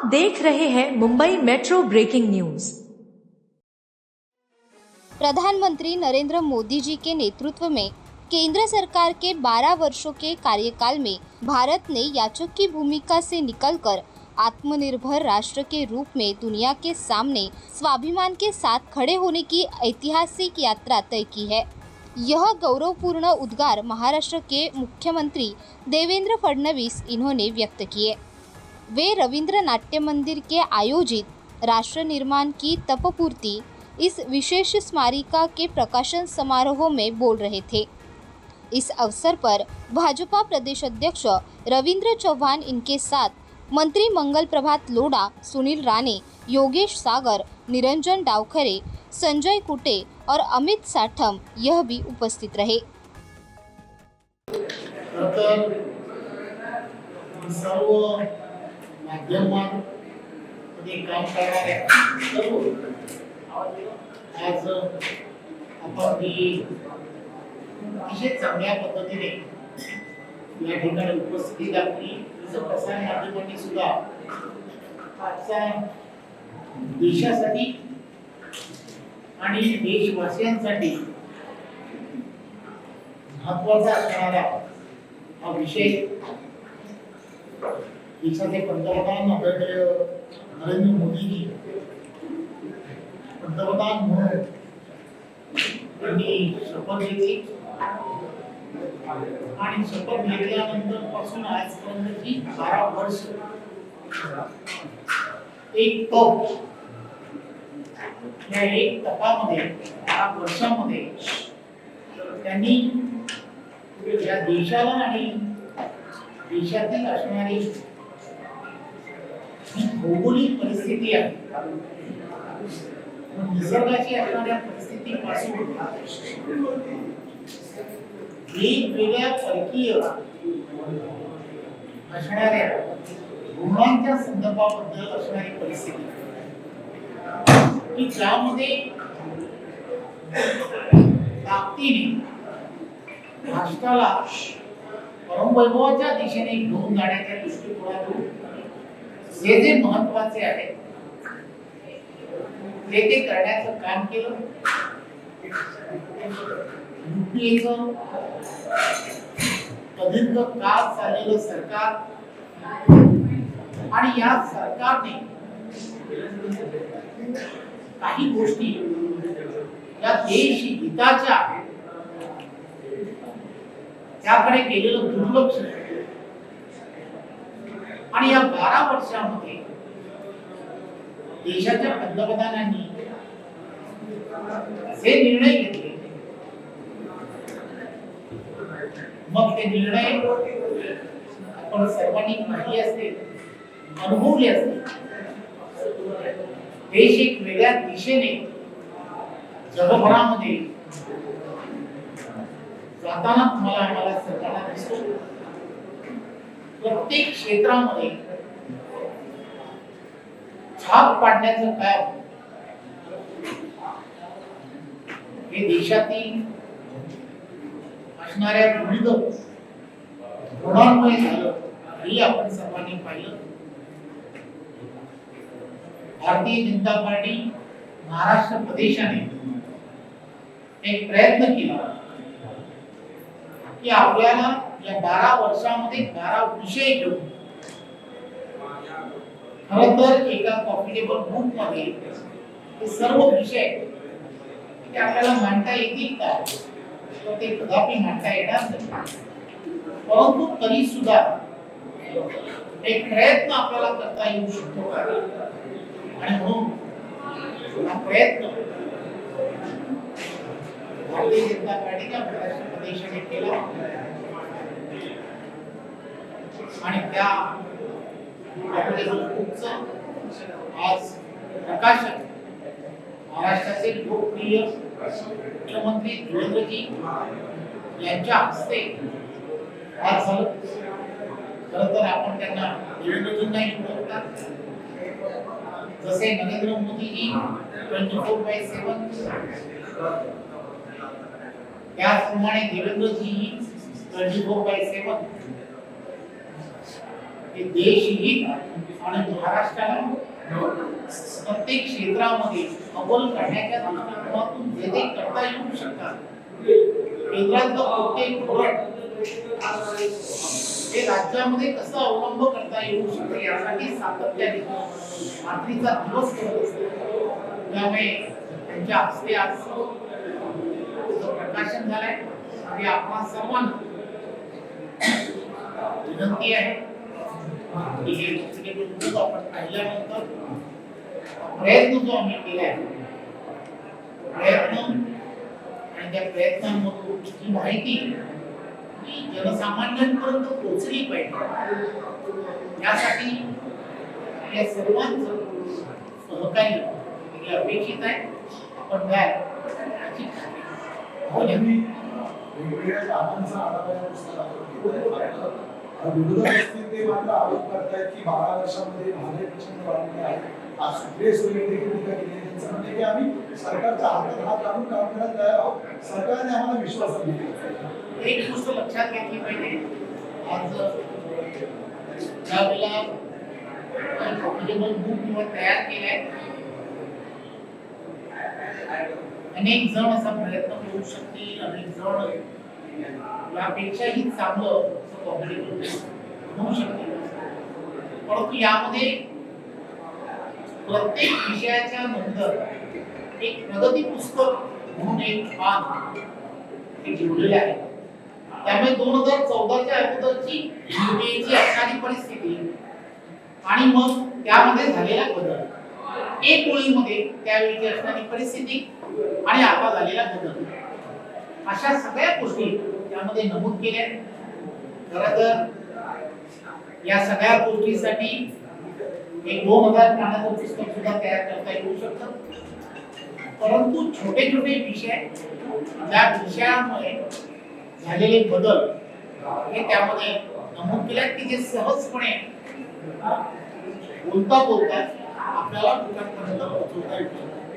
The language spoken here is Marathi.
देख रहे हैं मुंबई मेट्रो ब्रेकिंग न्यूज। प्रधानमंत्री नरेंद्र मोदी जी के नेतृत्व में केंद्र सरकार के 12 वर्षों के कार्यकाल में भारत ने याचक की भूमिका से निकलकर आत्मनिर्भर राष्ट्र के रूप में दुनिया के सामने स्वाभिमान के साथ खड़े होने की ऐतिहासिक यात्रा तय की है। यह गौरवपूर्ण उद्गार महाराष्ट्र के मुख्यमंत्री देवेंद्र फडणवीस इन्होंने व्यक्त किए। वे रविंद्र नाट्य मंदिर के आयोजित राष्ट्र निर्माण की तपपूर्ति इस विशेष स्मारिका के प्रकाशन समारोह में बोल रहे थे। इस अवसर पर भाजपा प्रदेश अध्यक्ष रविंद्र चौहान, इनके साथ मंत्री मंगल प्रभात लोढ़ा, सुनील राणे, योगेश सागर, निरंजन डावखरे, संजय कुटे और अमित साठम यह भी उपस्थित रहे। आज आपण अतिशय चांगल्या पद्धतीने या ठिकाणी उपस्थिती दाखवली। प्रसार माध्यमांनी सुद्धा आजचा देशासाठी आणि देशवासियांसाठी महत्त्वाचा असणारा हा विषय देशाचे पंतप्रधान आदरणीय नरेंद्र मोदीजी पंतप्रधान म्हणून त्यांनी शपथ घेतली आणि शपथ घेतल्यानंतर पासून आजपर्यंतची 12 वर्ष एक तप, या एक तपामध्ये 12 वर्षामध्ये त्यांनी या देशाला आणि देशातील असणारी भौगोलिक परिस्थिती आहे, निसर्गाची असणाऱ्या परिस्थितीपासून वेगवेगळ्या परकीय असणाऱ्या गुणांच्या संदर्भाबद्दल असणारी परिस्थिती की ज्यामध्ये ताकदीने राष्ट्राला परमवैभवाच्या दिशेने घेऊन जाण्याच्या दृष्टिकोनातून जे महत्वाचे आहे ते करण्याचं काम केलं। युपीएचं प्रदीर्घ काळ चाललेलं सरकार आणि या सरकारने काही गोष्टी या देश हिताच्या त्याकडे केलेलं दुर्लक्ष आणि या 12 वर्षामध्ये देशाच्या पंतप्रधानांनी जे निर्णय घेतले, मग ते निर्णय आपण सर्वांनी पाहिले असतील, अनुभवले असतील। देश एक वेगळ्या दिशेने जगभरामध्ये जाताना आम्हाला सरकारला दिसतो। प्रत्येक क्षेत्रामध्ये छाप पाडण्याचं काम हे देशातील असणाऱ्या विविध गुणांमुळे झालं हे आपण सर्वांनी पाहिलं। भारतीय जनता पार्टी महाराष्ट्र प्रदेशाने एक प्रयत्न केला की आपल्याला या 12 वर्षामध्ये 12 विषय घेऊन खरं तर एका कॉम्पिटेबल बुक मध्ये हे सर्व विषय ते आपल्याला मांडता येतील का, तर ते कदापि मांडता येणार नाही। परंतु तरी सुद्धा एक प्रयत्न आपल्याला करता येऊ शकतो का, आणि म्हणून हा प्रयत्न भारतीय जनता पार्टीच्या महाराष्ट्र प्रदेशाने केला आणि त्या आज प्रकाशन महाराष्ट्राचे लोकप्रिय मुख्यमंत्री देवेंद्रजी यांच्या हस्ते आज झालं। खरं तर आपण त्यांना देवेंद्रजींनाही बोलतात, जसे नरेंद्र मोदीजी 24/7, त्याचप्रमाणे देवेंद्रजी 24/7 हे देशहित आणि महाराष्ट्राला प्रत्येक क्षेत्रामध्ये अव्वल करण्याच्या दृष्टिकोनातून जे जे करता येऊ शकतात केंद्राचं प्रत्येक धोरण हे राज्यामध्ये कसं अवलंब करता येऊ शकतं यासाठी सातत्याने रात्रीचा दिवस करत असतात. त्यामुळे त्यांच्या हस्ते आज प्रकाशन झालंय आणि आपण सर्वांना विनंती आहे की हे पुस्तके आपण पाहिल्यानंतर प्रयत्न जो आम्ही केलाय प्रयत्न आणि त्या प्रयत्नांमधून ही माहिती ही जनसामान्यांपर्यंत पोहोचली पाहिजे यासाठी या सर्वांचं सहकार्य हे अपेक्षित आहे. आपण द्याल याची खात्री वेगवेगळ्या कामांचा आढावा या पुस्तकातून घेतलाय. विरोधक असतील ते मात्र आरोप करतायत की 12 वर्षांमध्ये महागाई प्रचंड वाढलेली आहे. आज सुप्रिया सुळे देखील टीका केली आहे. त्यांचं म्हणणं आहे की आम्ही सरकारच्या हातात हात घालून काम करायला तयार आहोत. सरकारने आम्हाला विश्वासात घेतला. एक गोष्ट लक्षात घेतली पाहिजे. आज ज्यावेळेला प्रॉफिटेबल बुक किंवा तयार केलाय अनेक जण असा प्रयत्न करू शकतील, अनेक जण यापेक्षाही चांगलं प्रॉफिटेबल होऊ शकतील. परंतु यामध्ये प्रत्येक विषयाच्या नंतर एक प्रगती पुस्तक म्हणून एक पान हे ठेवलेले आहे. त्यामुळे 2014च्या अगोदरची युपीएची असणारी परिस्थिती आणि मग त्यामध्ये झालेला बदल एक ओळीमध्ये त्यावेळीची असणारी परिस्थिती आणि आता झालेला बदल अशा सगळ्या गोष्टी त्यामध्ये नमूद केल्या. खरं तर या सगळ्या गोष्टीसाठी एक 2000 पानाचं पुस्तक सुद्धा तयार करता येऊ शकतं. परंतु छोटे छोटे विषय ज्या विषयामुळे झालेले बदल हे त्यामध्ये नमूद केले की जे सहजपणे बोलता बोलता आपल्याला लोकांपर्यंत पोहोचवता येऊ शकतात.